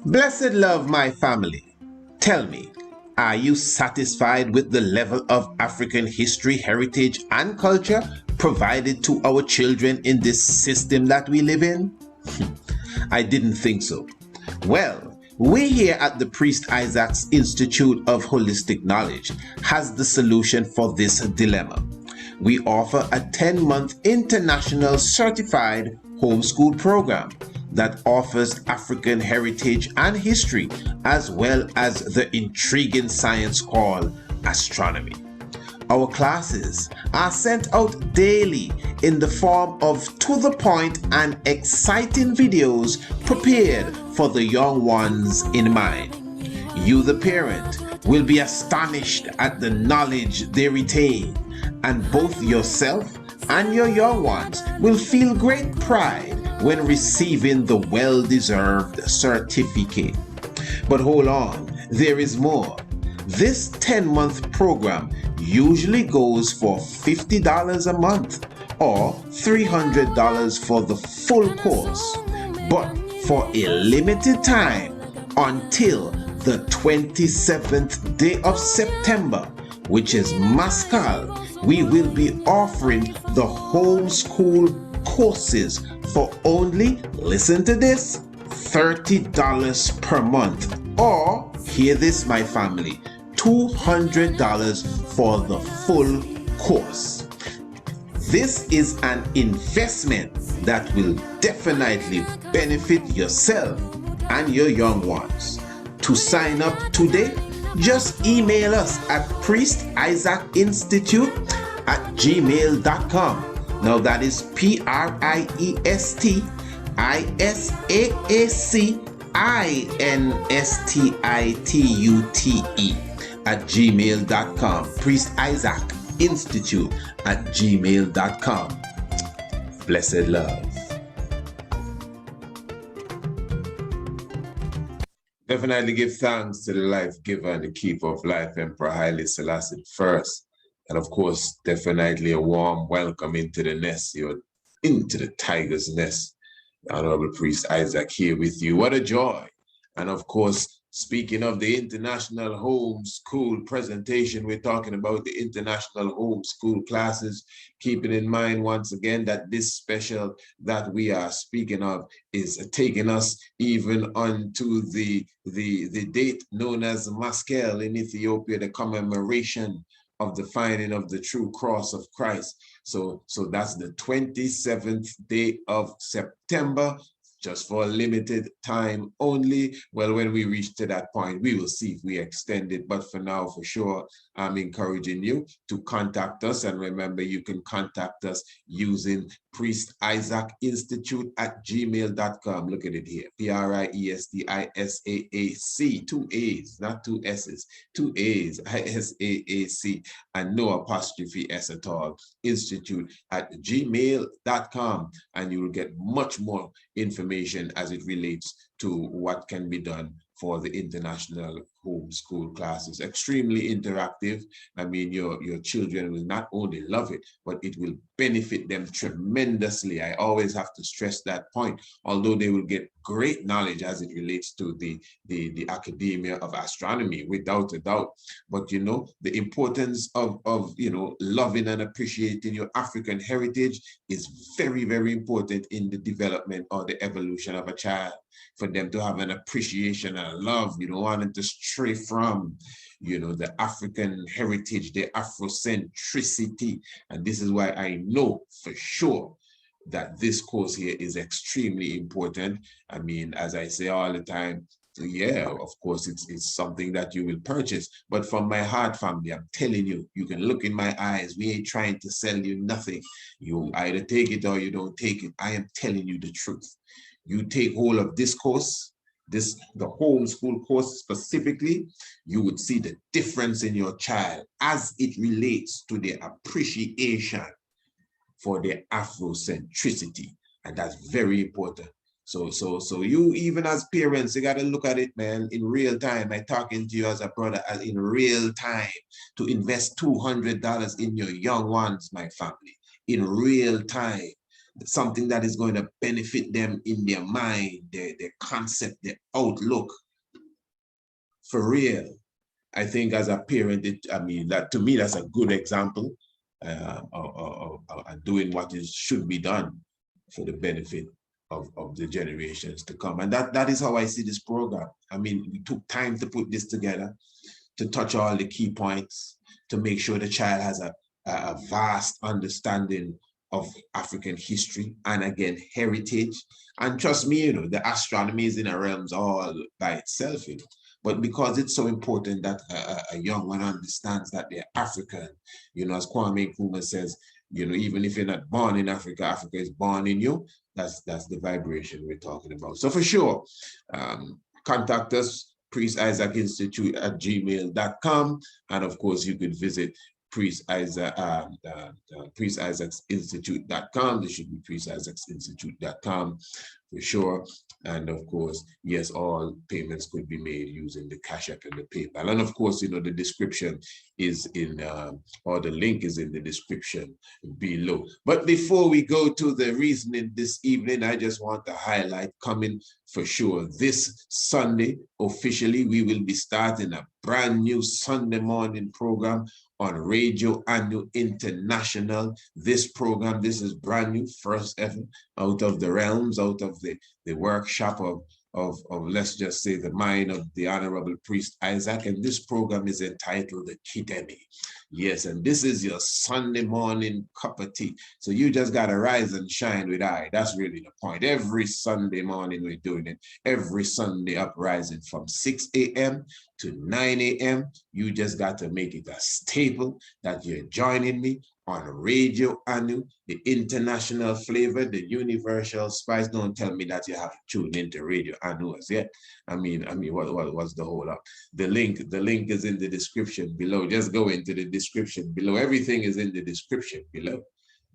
Blessed love, my family. Tell me, are you satisfied with the level of African history, heritage, and culture provided to our children in this system that we live in? I didn't think so. Well, we here at the Priest Isaac's Institute of Holistic Knowledge has the solution for this dilemma. We offer a 10-month international certified homeschool program that offers African heritage and history, as well as the intriguing science called astronomy. Our classes are sent out daily in the form of to-the-point and exciting videos prepared for the young ones in mind. You, the parent, will be astonished at the knowledge they retain, and both yourself and your young ones will feel great pride when receiving the well-deserved certificate. But hold on, there is more. This 10-month program usually goes for $50 a month or $300 for the full course. But for a limited time, until the 27th day of September, which is Maskal, we will be offering the homeschool courses for only, listen to this, $30 per month. Or, hear this, my family, $200 for the full course. This is an investment that will definitely benefit yourself and your young ones. To sign up today, just email us at priestisaacinstitute@gmail.com. Now that is priestisaacinstitute@gmail.com. priestisaacinstitute@gmail.com. Blessed love. Definitely give thanks to the life giver and the keeper of life, Emperor Haile Selassie first. And of course, definitely a warm welcome into the nest, into the tiger's nest. The Honorable Priest Isaac here with you. What a joy. And of course, speaking of the International Homeschool presentation, we're talking about the International Homeschool classes, keeping in mind once again that this special that we are speaking of is taking us even onto the date known as Maskell in Ethiopia, the commemoration of the finding of the true cross of Christ. So that's the 27th day of September, just for a limited time only. Well, when we reach to that point, we will see if we extend it. But for now, for sure, I'm encouraging you to contact us. And remember, you can contact us using priestisaacinstitute@gmail.com. Look at it here. PRIESTISAAC, 2 A's, not 2 S's, 2 A's, ISAAC, and no apostrophe S at all, institute@gmail.com. And you will get much more information as it relates to what can be done for the international homeschool classes. Extremely interactive. I mean, your children will not only love it, but it will benefit them tremendously. I always have to stress that point, although they will get great knowledge as it relates to the academia of astronomy, without a doubt. But you know, the importance of loving and appreciating your African heritage is very, very important in the development or the evolution of a child. For them to have an appreciation and a love, you don't want them to stray from, the African heritage, the Afrocentricity. And this is why I know for sure that this course here is extremely important. I mean, as I say all the time, yeah, of course, it's something that you will purchase. But from my heart, family, I'm telling you, you can look in my eyes. We ain't trying to sell you nothing. You either take it or you don't take it. I am telling you the truth. You take hold of this course, the homeschool course specifically, you would see the difference in your child as it relates to the appreciation for the Afrocentricity. And that's very important. So you, even as parents, you got to look at it, man, in real time. I'm talking to you as a brother, as in real time, to invest $200 in your young ones, my family, in real time. something that is going to benefit them in their mind, their concept, their outlook. For real. I think as a parent, that to me, that's a good example of doing what should be done for the benefit of the generations to come. And that is how I see this program. I mean, we took time to put this together, to touch all the key points, to make sure the child has a vast understanding of African history and, again, heritage. And trust me, the astronomy is in a realms all by itself, But because it's so important that a young one understands that they're African, as Kwame Nkrumah says, even if you're not born in Africa, Africa is born in you. That's the vibration we're talking about. So for sure, contact us, priestisaacinstitute@gmail.com. And of course, you could visit priestisaacinstitute.com. This should be priestisaacinstitute.com for sure. And of course, yes, all payments could be made using the CashApp and the PayPal. And of course, the description is in, or the link is in the description below. But before we go to the reasoning this evening, I just want to highlight, coming for sure this Sunday, officially, we will be starting a brand new Sunday morning program on Radio Anu International. This program, this is brand new, first ever, out of the realms, out of the workshop of let's just say the mind of the Honorable Priest Isaac. And this program is entitled the Kidemi. Yes, and this is your Sunday morning cup of tea. So you just got to rise and shine with I. That's really the point. Every Sunday morning we're doing it. Every Sunday uprising from 6 a.m. to 9 a.m. You just got to make it a staple that you're joining me on Radio Anu, the international flavor, the universal spice. Don't tell me that you have to tune into Radio Anu as yet. I mean, what's the whole up? The link is in the description below. Just go into the description below. Everything is in the description below.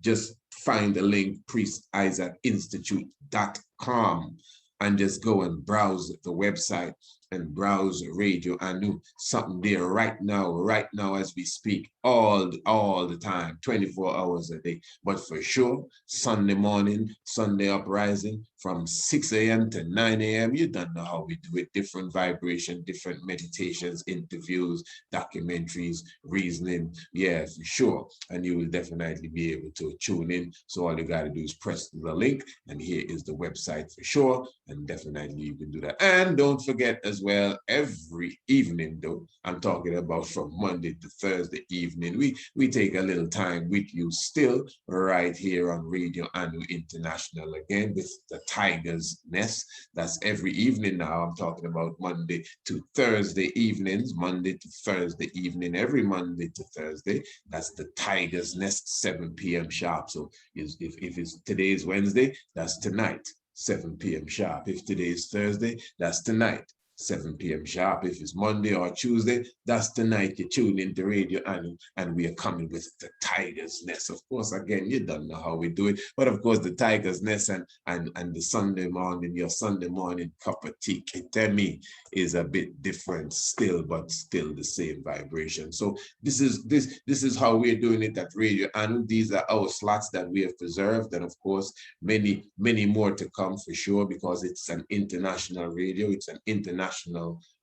Just find the link, priestisaacinstitute.com, and just go and browse the website and browse Radio Anu. Something there right now as we speak, all the time, 24 hours a day. But for sure, Sunday morning, Sunday uprising from 6 a.m. to 9 a.m. You don't know how we do it. Different vibration, different meditations, interviews, documentaries, reasoning. Yeah, for sure. And you will definitely be able to tune in. So all you got to do is press the link, and here is the website for sure. And definitely you can do that. And don't forget as well, every evening, though, I'm talking about from Monday to Thursday evening, we take a little time with you still right here on Radio Anu International, again with the Tiger's Nest. That's every evening now. I'm talking about Monday to Thursday evenings, Monday to Thursday evening, every Monday to Thursday. That's the Tiger's Nest, 7 p.m. sharp. So if it's today's Wednesday, that's tonight, 7 p.m. sharp. If today is Thursday, that's tonight, 7 p.m. sharp. If it's Monday or Tuesday, that's tonight. You tune into Radio Anu, and we are coming with the Tiger's Nest. Of course, again, you don't know how we do it, but of course, the Tiger's Nest and the Sunday morning, your Sunday morning cup of tea, Kitemi, is a bit different still, but still the same vibration. So this is how we're doing it at Radio Anu. These are our slots that we have preserved, and of course, many more to come for sure, because it's an international radio. It's an international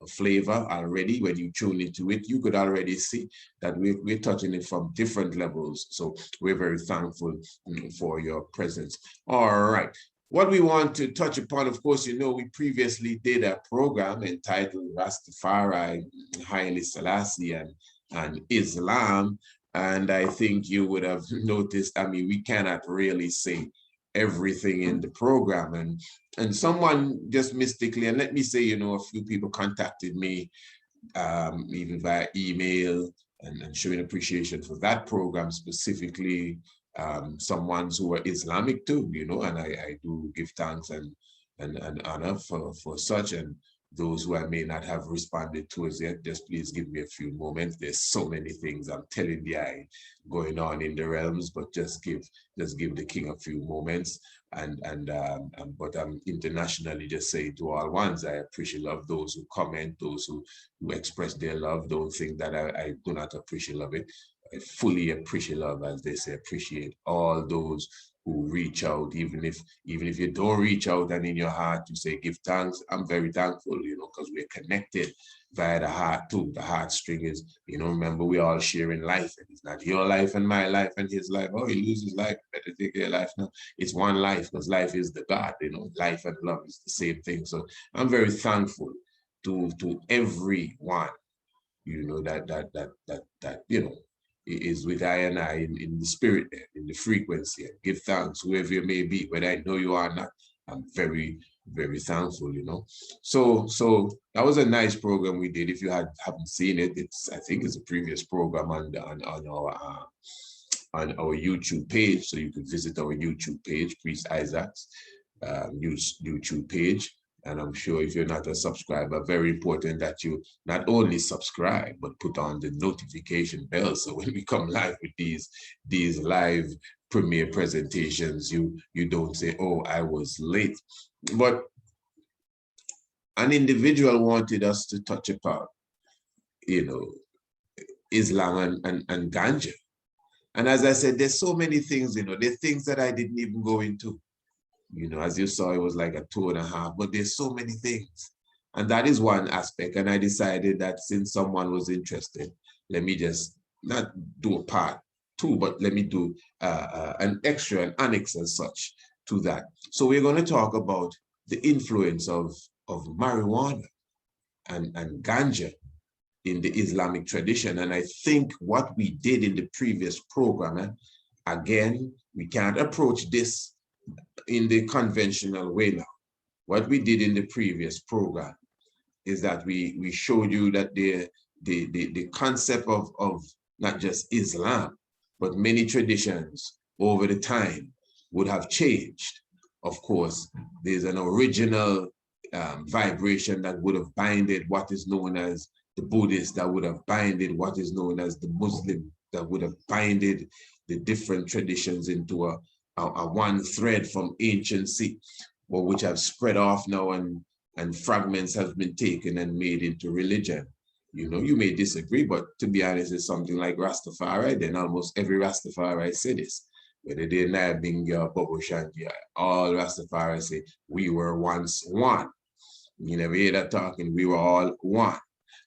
flavor already. When you tune into it, you could already see that we're touching it from different levels. So we're very thankful for your presence. All right. What we want to touch upon, of course, we previously did a program entitled Rastafari, Haile Selassie, and Islam. And I think you would have noticed, we cannot really say everything in the program, and someone just mystically, and let me say, a few people contacted me even via email and showing appreciation for that program specifically. Some ones who are Islamic too, and I do give thanks and honor for such, and those who I may not have responded to as yet, just please give me a few moments. There's so many things I'm telling the eye going on in the realms, but just give the king a few moments. But I'm internationally just saying to all ones, I appreciate love those who comment, those who express their love. Don't think that I do not appreciate love it. I fully appreciate love, as they say, appreciate all those who reach out, even if you don't reach out and in your heart you say give thanks. I'm very thankful, because we're connected via the heart too. The heartstring is, remember, we all sharing life, and it's not your life and my life and his life. Oh, he loses life, better take their life. No, it's one life, because life is the God. Life and love is the same thing. So I'm very thankful to everyone, that is with I and I in the spirit there, in the frequency. And give thanks, whoever you may be, whether I know you or not. I'm very, very thankful, So that was a nice program we did. If you haven't seen it, I think it's a previous program on our YouTube page. So you can visit our YouTube page, Priest Isaac's YouTube page. And I'm sure if you're not a subscriber, very important that you not only subscribe, but put on the notification bell. So when we come live with these live premiere presentations, you don't say, oh, I was late. But an individual wanted us to touch upon, Islam and Ganja. And as I said, there's so many things, there's things that I didn't even go into. As you saw, it was like a 2.5, but there's so many things. And that is one aspect. And I decided that since someone was interested, let me just not do a part 2, but let me do an annex as such to that. So we're going to talk about the influence of marijuana and ganja in the Islamic tradition. And I think what we did in the previous program, again, we can't approach this in the conventional way now. What we did in the previous program is that we showed you that the concept of not just Islam, but many traditions over the time would have changed. Of course, there's an original vibration that would have binded what is known as the Buddhist, that would have binded what is known as the Muslim, that would have binded the different traditions into a one thread from anciency, but which have spread off now, and fragments have been taken and made into religion. You may disagree, but to be honest, it's something like Rastafari. Then almost every Rastafari say this, whether they're Nabinga or Bobo Shanti, all Rastafari say, we were once one. You never hear that talking, we were all one.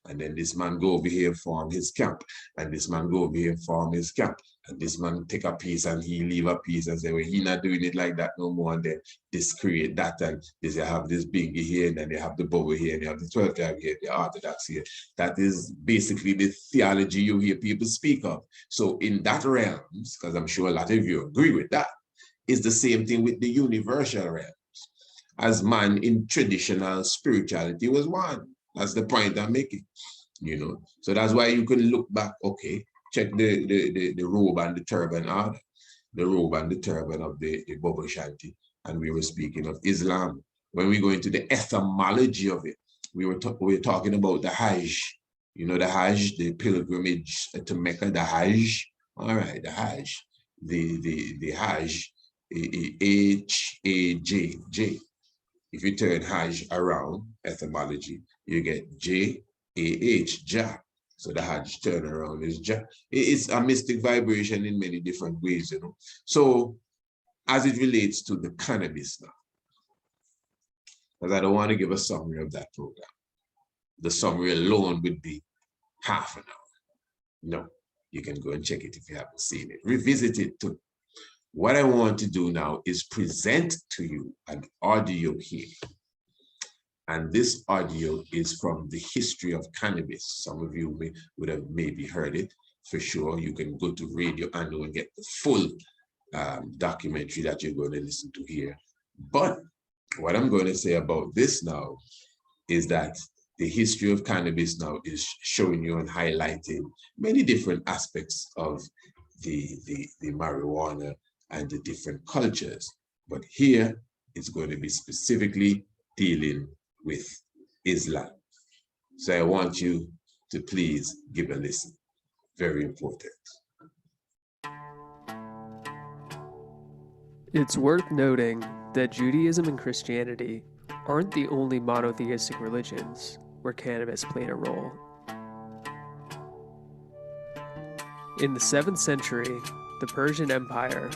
And then this man go over here form his camp, and this man go over here form his camp, and this man take a piece and he leave a piece and say, well, he not doing it like that no more. And then this create that, and they have this bingy here, and then they have the Bobo here, and they have the 12 tribe here, the Orthodox here. That is basically the theology you hear people speak of. So in that realms, because I'm sure a lot of you agree with that, is the same thing with the universal realms. As man in traditional spirituality was one. That's the point I'm making, So that's why you can look back, okay, check the robe and the turban order, the robe and the turban of the Bobo Shanti, and we were speaking of Islam. When we go into the etymology of it, we were talking about the Hajj, the Hajj, the pilgrimage to Mecca, the Hajj. All right, the Hajj, the Hajj, H-A-J. If you turn Hajj around, etymology, you get J-A-H, Jah. So the Hajj turnaround is Jah. It's a mystic vibration in many different ways, So as it relates to the cannabis now, because I don't want to give a summary of that program. The summary alone would be half an hour. No, you can go and check it if you haven't seen it. Revisit it too. What I want to do now is present to you an audio here. And this audio is from the history of cannabis. Some of you would have maybe heard it for sure. You can go to Radio Anu and get the full documentary that you're going to listen to here. But what I'm going to say about this now is that the history of cannabis now is showing you and highlighting many different aspects of the marijuana and the different cultures. But here it's going to be specifically dealing with Islam. So I want you to please give a listen. Very important. It's worth noting that Judaism and Christianity aren't the only monotheistic religions where cannabis played a role. In the 7th century, the Persian Empire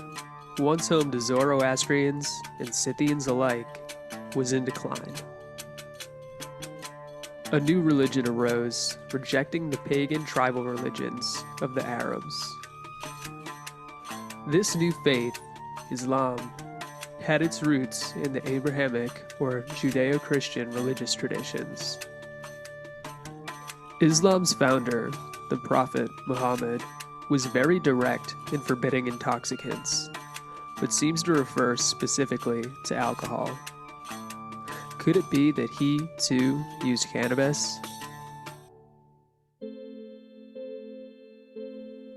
once home to Zoroastrians and Scythians alike, was in decline. A new religion arose, rejecting the pagan tribal religions of the Arabs. This new faith, Islam, had its roots in the Abrahamic or Judeo-Christian religious traditions. Islam's founder, the Prophet Muhammad, was very direct in forbidding intoxicants, but seems to refer specifically to alcohol. Could it be that he, too, used cannabis?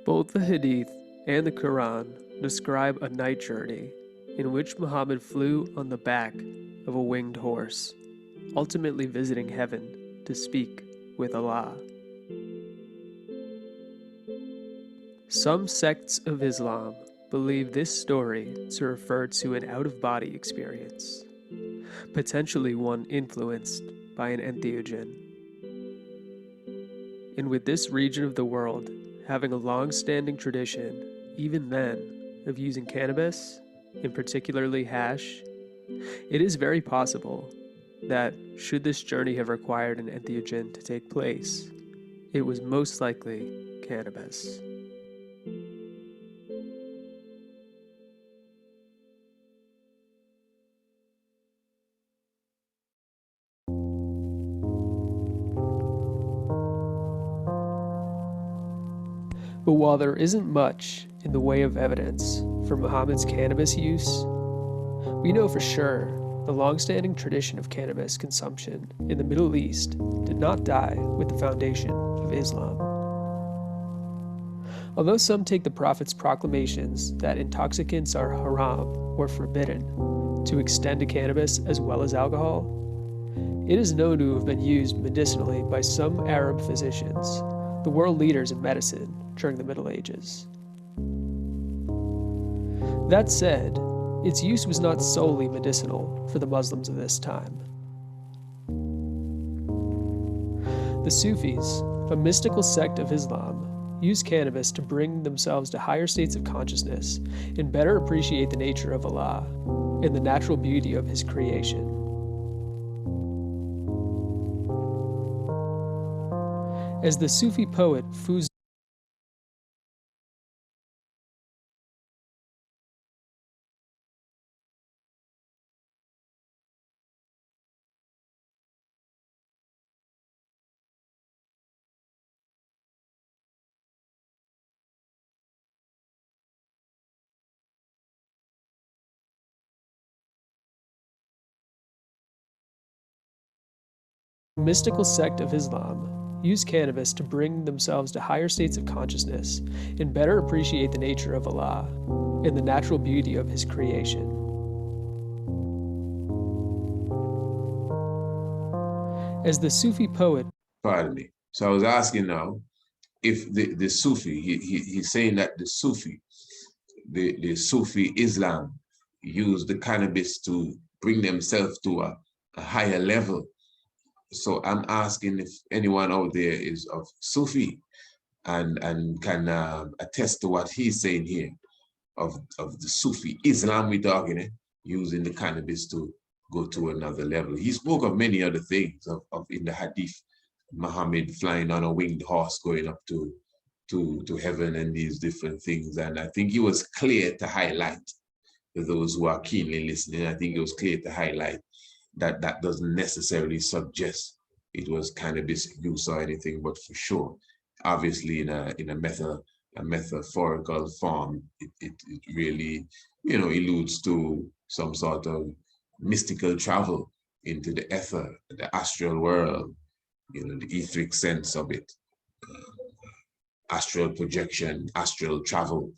Both the Hadith and the Quran describe a night journey in which Muhammad flew on the back of a winged horse, ultimately visiting heaven to speak with Allah. Some sects of Islam believe this story to refer to an out-of-body experience, potentially one influenced by an entheogen. And with this region of the world having a long-standing tradition, even then, of using cannabis, and particularly hash, it is very possible that, should this journey have required an entheogen to take place, it was most likely cannabis. But while there isn't much in the way of evidence for Muhammad's cannabis use, we know for sure the long-standing tradition of cannabis consumption in the Middle East did not die with the foundation of Islam. Although some take the Prophet's proclamations that intoxicants are haram or forbidden to extend to cannabis as well as alcohol, it is known to have been used medicinally by some Arab physicians, the world leaders in medicine during the Middle Ages. That said, its use was not solely medicinal for the Muslims of this time. The Sufis, a mystical sect of Islam, used cannabis to bring themselves to higher states of consciousness and better appreciate the nature of Allah and the natural beauty of His creation. As the Sufi poet Fuz mystical sect of Islam use cannabis to bring themselves to higher states of consciousness and better appreciate the nature of Allah and the natural beauty of His creation. As the Sufi poet, Pardon me. So I was asking now if the Sufi, he's saying that the Sufi Islam use the cannabis to bring themselves to a higher level. So I'm asking if anyone out there is of Sufi and can attest to what he's saying here of the Sufi Islam we're talking, using the cannabis to go to another level. He spoke of many other things of in the Hadith, Muhammad flying on a winged horse going up to heaven and these different things. And I think he was clear to highlight, for those who are keenly listening, I think it was clear to highlight that that doesn't necessarily suggest it was cannabis use or anything, but for sure, obviously in a metaphorical form, it really, alludes to some sort of mystical travel into the ether, the astral world, the etheric sense of it, astral projection, astral travel,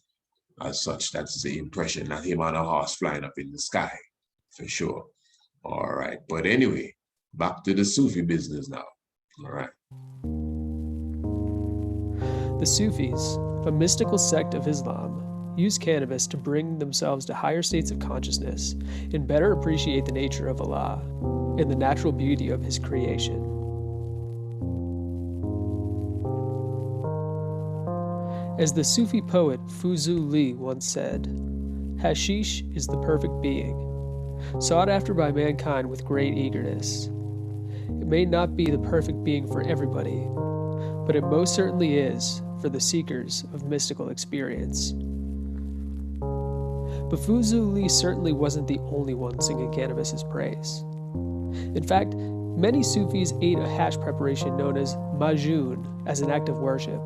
as such. That's the impression, not him on a horse flying up in the sky, for sure. All right, but anyway, back to the Sufi business now. All right. the Sufis, a mystical sect of Islam, use cannabis to bring themselves to higher states of consciousness and better appreciate the nature of Allah and the natural beauty of His creation. As the Sufi poet Fuzuli once said, Hashish is the perfect being, sought after by mankind with great eagerness. It may not be the perfect being for everybody, but it most certainly is for the seekers of mystical experience. But Fuzu Li certainly wasn't the only one singing cannabis's praise. In fact, many Sufis ate a hash preparation known as majun as an act of worship,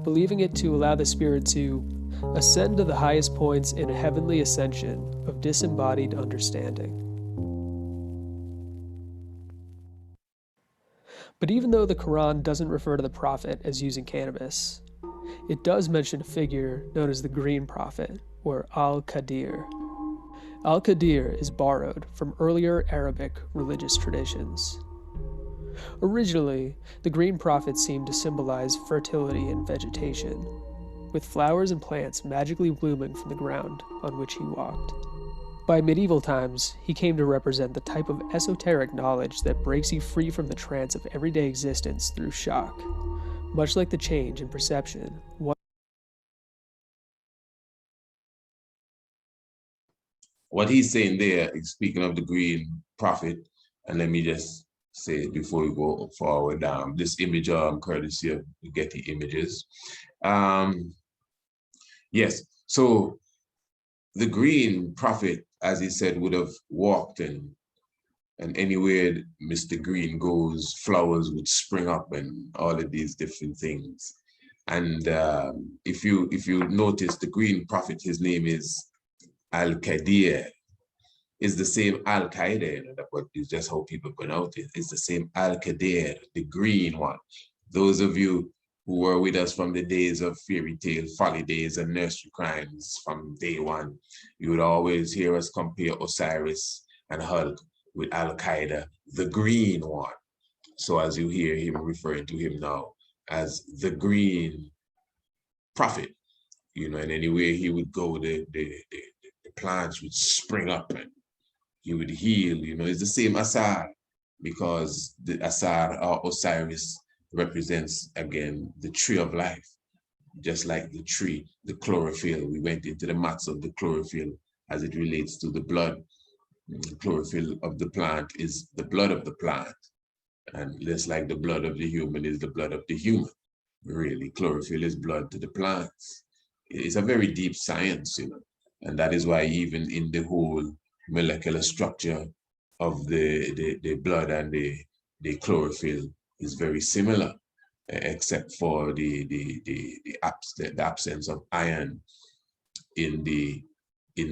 believing it to allow the spirit to ascend to the highest points in a heavenly ascension of disembodied understanding. But even though the Quran doesn't refer to the Prophet as using cannabis, it does mention a figure known as the Green Prophet, or Al-Qadir. Al-Qadir is borrowed from earlier Arabic religious traditions. Originally, the Green Prophet seemed to symbolize fertility and vegetation, with flowers and plants magically blooming from the ground on which he walked. By medieval times, he came to represent the type of esoteric knowledge that breaks you free from the trance of everyday existence through shock, much like the change in perception. What he's saying there is speaking of the Green Prophet, and let me just say it before we go forward. This image, courtesy of Getty Images. Yes, so the Green Prophet, as he said, would have walked, and anywhere Mr. Green goes, flowers would spring up and all of these different things. And if you notice, the Green Prophet, his name is Al-Qadir. Is the same Al-Qaeda, but it's just how people pronounce it. It's the same Al-Qadir, the green one. Those of you who were with us from the days of fairy tale, folly days, and nursery crimes from day one, you would always hear us compare Osiris and Hulk with Al-Qaeda, the green one. So as you hear him referring to him now as the Green Prophet, and anywhere he would go, the plants would spring up and he would heal. It's the same Asar, because the Asar or Osiris represents, again, the tree of life. Just like the tree, the chlorophyll, we went into the maths of the chlorophyll as it relates to the blood. The chlorophyll of the plant is the blood of the plant. And just like the blood of the human is the blood of the human. Really, chlorophyll is blood to the plants. It's a very deep science, and that is why even in the whole molecular structure of the blood and the chlorophyll is very similar, except for the absence of iron in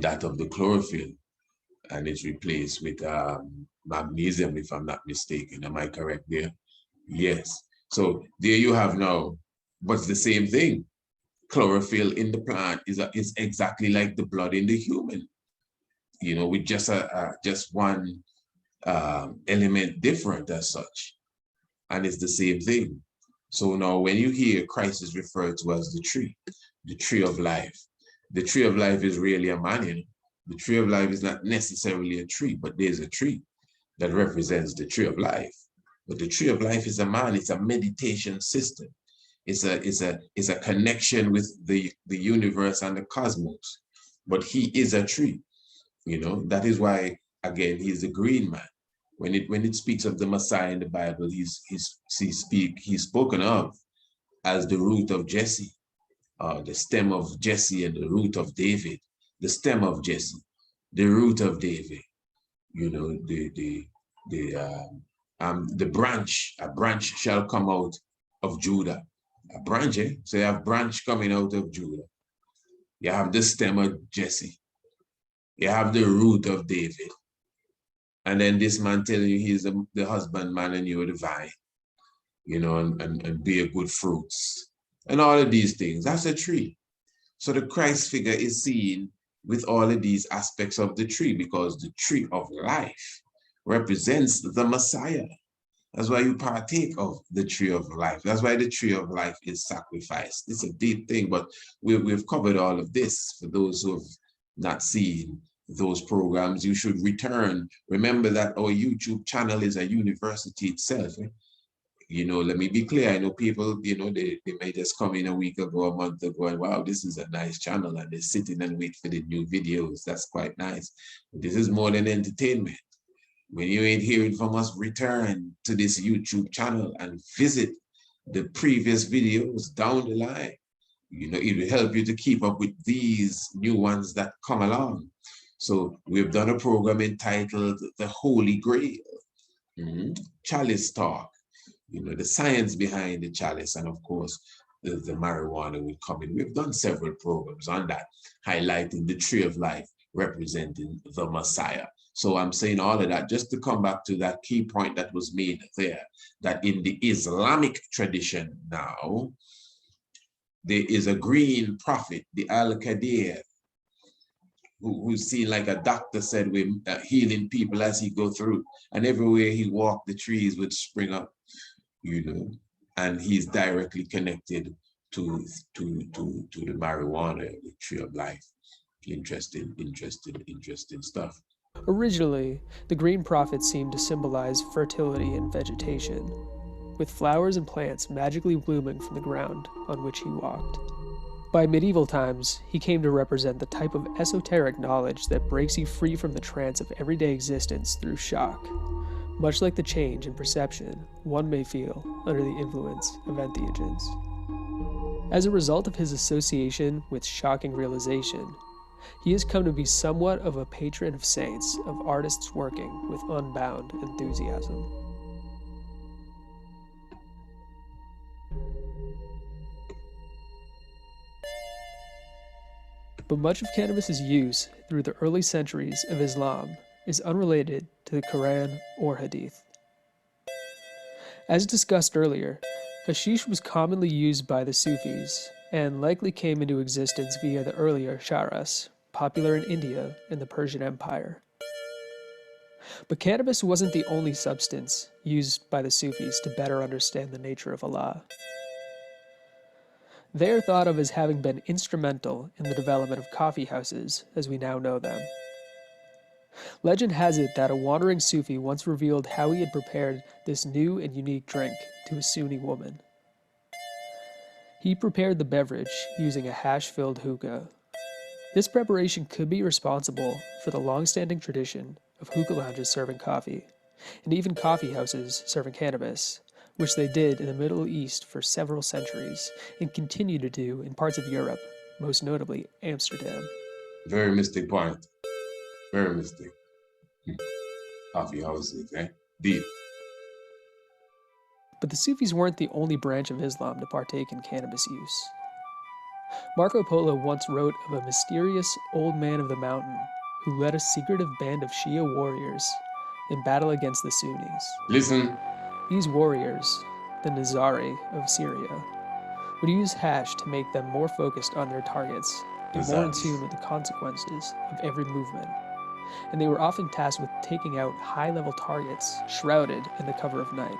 that of the chlorophyll, and it's replaced with magnesium, if I'm not mistaken. Am I correct there? Yes. So there you have now, but it's the same thing. Chlorophyll in the plant is exactly like the blood in the human, with just one element different as such, and it's the same thing. So now when you hear Christ is referred to as the tree of life, the tree of life is really a man. The tree of life is not necessarily a tree, but there's a tree that represents the tree of life. But the tree of life is a man. It's a meditation system. It's a connection with the universe and the cosmos. But he is a tree. That is why, again, he's a green man. When it speaks of the Messiah in the Bible, he's spoken of as the root of Jesse, the stem of Jesse, and the root of David, the stem of Jesse, the root of David. The branch, a branch shall come out of Judah. A branch, So you have branch coming out of Judah. You have the stem of Jesse. You have the root of David. And then this man telling you he's the husbandman and you're the vine, and bear good fruits. And all of these things. That's a tree. So the Christ figure is seen with all of these aspects of the tree, because the tree of life represents the Messiah. That's why you partake of the tree of life. That's why the tree of life is sacrificed. It's a deep thing, but we've covered all of this. For those who have not seen those programs, you should return. Remember that our YouTube channel is a university itself. let me be clear. I know people, they may just come in a week ago, a month ago, and wow, this is a nice channel, and they're sitting and wait for the new videos. That's quite nice. This is more than entertainment. When you ain't hearing from us, return to this YouTube channel and visit the previous videos down the line. It will help you to keep up with these new ones that come along. So we've done a program entitled The Holy Grail, Chalice Talk, the science behind the chalice, and of course, the marijuana will come in. We've done several programs on that, highlighting the tree of life, representing the Messiah. So I'm saying all of that just to come back to that key point that was made there, that in the Islamic tradition now, there is a green prophet, the Al-Qadir, who's seen, like a doctor said, with healing people as he go through. And everywhere he walked, the trees would spring up, and he's directly connected to the marijuana, the tree of life. Interesting stuff. Originally, the green prophet seemed to symbolize fertility and vegetation, with flowers and plants magically blooming from the ground on which he walked. By medieval times, he came to represent the type of esoteric knowledge that breaks you free from the trance of everyday existence through shock, much like the change in perception one may feel under the influence of entheogens. As a result of his association with shocking realization, he has come to be somewhat of a patron of saints, of artists working with unbound enthusiasm. But much of cannabis's use through the early centuries of Islam is unrelated to the Quran or Hadith. As discussed earlier, hashish was commonly used by the Sufis and likely came into existence via the earlier charas, popular in India and the Persian Empire. But cannabis wasn't the only substance used by the Sufis to better understand the nature of Allah. They are thought of as having been instrumental in the development of coffee houses as we now know them. Legend has it that a wandering Sufi once revealed how he had prepared this new and unique drink to a Sunni woman. He prepared the beverage using a hash-filled hookah. This preparation could be responsible for the long-standing tradition of hookah lounges serving coffee, and even coffee houses serving cannabis, which they did in the Middle East for several centuries and continue to do in parts of Europe, most notably Amsterdam. Very mystic point. Very mystic. Coffee houses, deep. But the Sufis weren't the only branch of Islam to partake in cannabis use. Marco Polo once wrote of a mysterious old man of the mountain who led a secretive band of Shia warriors in battle against the Sunnis. Listen. These warriors, the Nizari of Syria, would use hash to make them more focused on their targets and more in tune with the consequences of every movement. And they were often tasked with taking out high-level targets shrouded in the cover of night.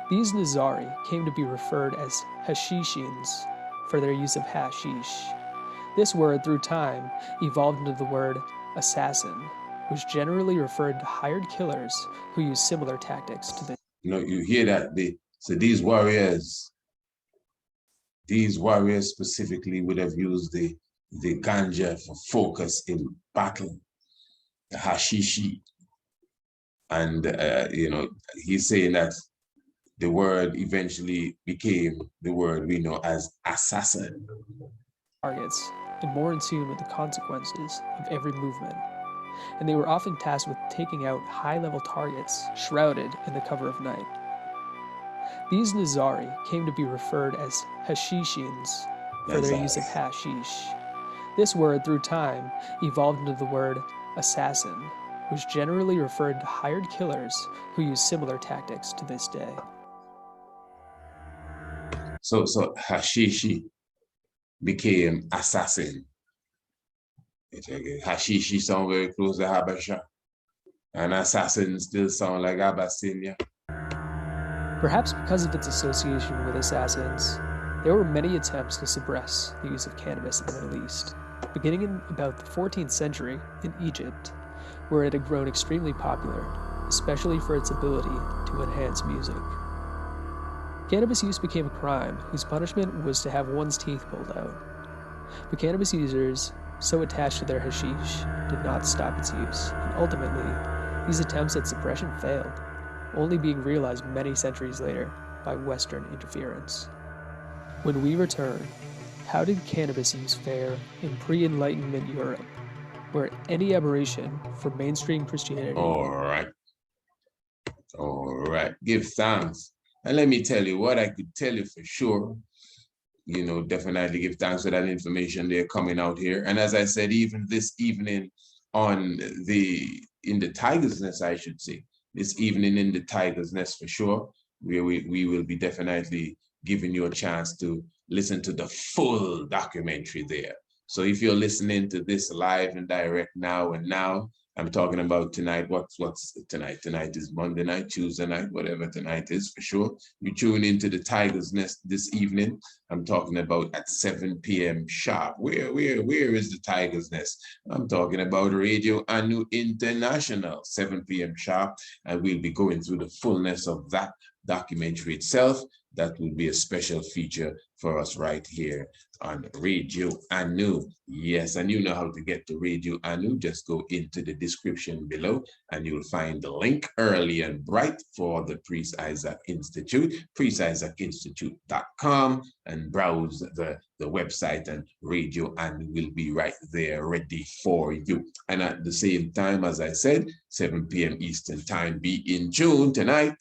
These Nizari came to be referred as Hashishins for their use of hashish. This word, through time, evolved into the word assassin, which generally referred to hired killers who use similar tactics to the... You hear that? So these warriors specifically would have used the ganja for focus in battle, the hashishi. And, he's saying that the word eventually became the word we know as assassin. Targets, and more in tune with the consequences of every movement. And they were often tasked with taking out high-level targets shrouded in the cover of night. These Nizari came to be referred as Hashishins for their use of hashish. This word, through time, evolved into the word assassin, which generally referred to hired killers who use similar tactics to this day. So hashishi became assassin. Hashishi sound very close to Habasha, and assassin still sound like Abyssinia. Perhaps because of its association with assassins, there were many attempts to suppress the use of cannabis in the Middle East, beginning in about the 14th century in Egypt, where it had grown extremely popular, especially for its ability to enhance music. Cannabis use became a crime whose punishment was to have one's teeth pulled out. But cannabis users, so attached to their hashish, did not stop its use, and ultimately, these attempts at suppression failed, only being realized many centuries later by Western interference. When we return, how did cannabis use fare in pre-Enlightenment Europe, where any aberration from mainstream Christianity... All right, give thanks. And let me tell you what I could tell you for sure. Definitely give thanks for that information they're coming out here. And as I said, even this evening in the Tiger's Nest, I should say, this evening in the Tiger's Nest for sure, we will be definitely giving you a chance to listen to the full documentary there. So if you're listening to this live and direct now, I'm talking about tonight. What's tonight? Tonight is Monday night, Tuesday night, whatever tonight is for sure. You tune into the Tiger's Nest this evening. I'm talking about at 7 p.m. sharp. Where is the Tiger's Nest? I'm talking about Radio Anu International, 7 p.m. sharp, and we'll be going through the fullness of that documentary itself. That will be a special feature for us right here on Radio Anu. Yes, and you know how to get to Radio Anu. Just go into the description below and you'll find the link early and bright for the Priest Isaac Institute, priestisaacinstitute.com, and browse the website, and Radio Anu will be right there ready for you. And at the same time, as I said, 7 p.m. Eastern time, be in tune tonight.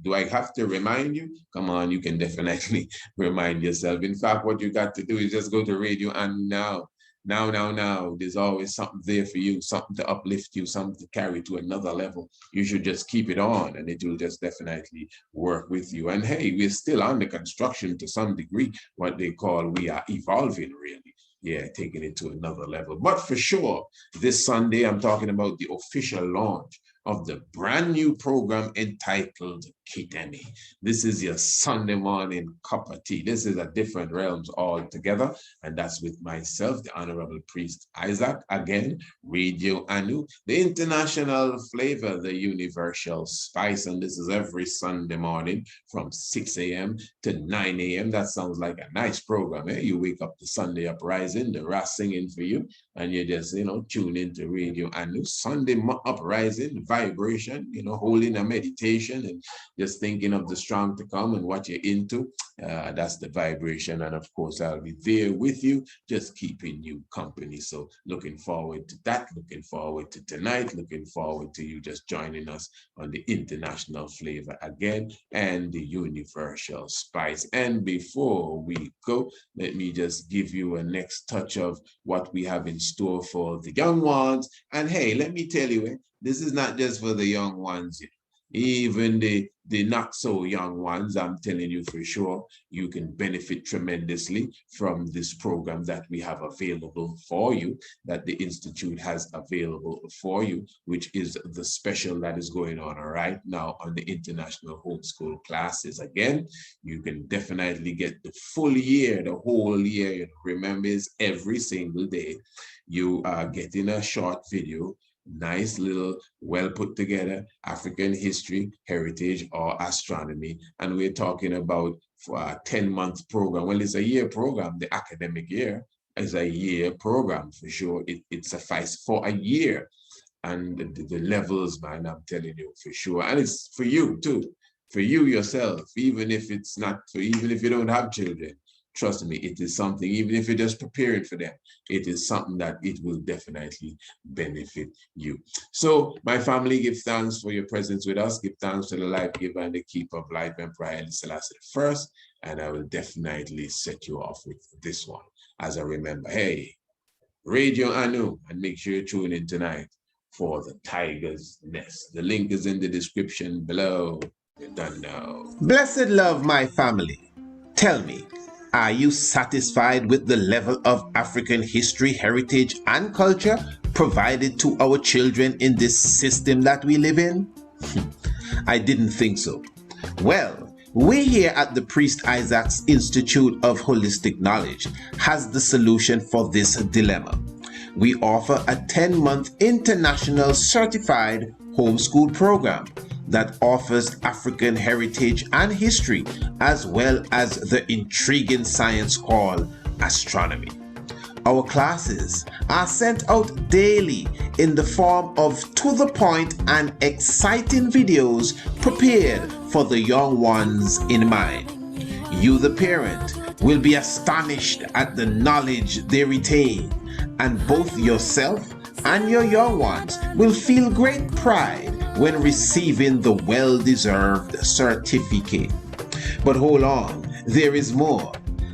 Do I have to remind you? Come on, you can definitely remind yourself. In fact, what you got to do is just go to Radio and now. There's always something there for you, something to uplift you, something to carry to another level. You should just keep it on and it will just definitely work with you. And hey, we're still under construction to some degree, what they call we are evolving really. Yeah, taking it to another level. But for sure, this Sunday, I'm talking about the official launch of the brand new program entitled Kitemi. This is your Sunday morning cup of tea. This is a different realms altogether, and that's with myself, the Honorable Priest Isaac, again, Radio Anu, the international flavor, the universal spice, and this is every Sunday morning from 6 a.m. to 9 a.m. That sounds like a nice program, eh? You wake up the Sunday uprising, the Ras singing for you, and you just, tune into Radio Anu, Sunday uprising, vibration, holding a meditation and just thinking of the strong to come and what you're into. That's the vibration. And of course, I'll be there with you, just keeping you company. So looking forward to that, looking forward to tonight, looking forward to you just joining us on the international flavor again and the universal spice. And before we go, let me just give you a next touch of what we have in store for the young ones. And hey, let me tell you, this is not just for the young ones. Even the not so young ones, I'm telling you for sure, you can benefit tremendously from this program that we have available for you, that the Institute has available for you, which is the special that is going on right now on the international homeschool classes. Again, you can definitely get the full year, the whole year. Remember, it's every single day. You are getting a short video, nice little well put together African history, heritage, or astronomy. And we're talking about for a 10-month program. Well, it's a year program. The academic year is a year program for sure. It suffices for a year. And the levels, man, I'm telling you for sure. And it's for you too, for you yourself, even if it's not for, even if you don't have children. Trust me, it is something, even if you're just preparing for them, it is something that it will definitely benefit you. So, my family, give thanks for your presence with us. Give thanks to the life giver and the keeper of life, Emperor Haile Selassie first. And I will definitely set you off with this one. As I remember, hey, Radio Anu, and make sure you tune in tonight for the Tiger's Nest. The link is in the description below. You're done now. Blessed love, my family. Tell me, are you satisfied with the level of African history, heritage, and culture provided to our children in this system that we live in? I didn't think so. Well, we here at the Priest Isaac's Institute of Holistic Knowledge has the solution for this dilemma. We offer a 10-month international certified homeschool program that offers African heritage and history, as well as the intriguing science called astronomy. Our classes are sent out daily in the form of to-the-point and exciting videos prepared for the young ones in mind. You, the parent, will be astonished at the knowledge they retain, and both yourself and your young ones will feel great pride when receiving the well-deserved certificate. But hold on, there is more.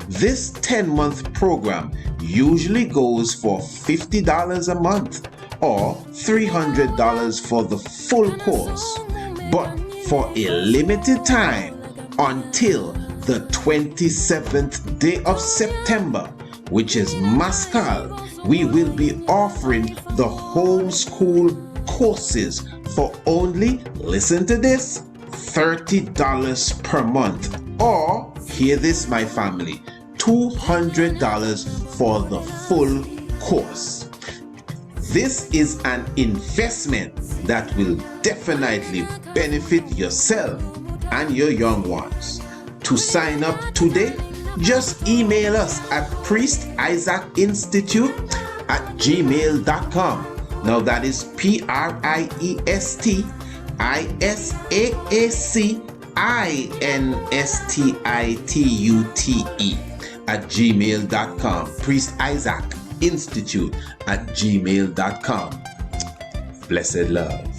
This 10-month program usually goes for $50 a month or $300 for the full course. But for a limited time, until the 27th day of September, which is Maskal, we will be offering the homeschool courses for only, listen to this, $30 per month. Or, hear this my family, $200 for the full course. This is an investment that will definitely benefit yourself and your young ones. To sign up today, just email us at priestisaacinstitute@gmail.com. Now that is priestisaacinstitute@gmail.com. priestisaacinstitute@gmail.com. Blessed love.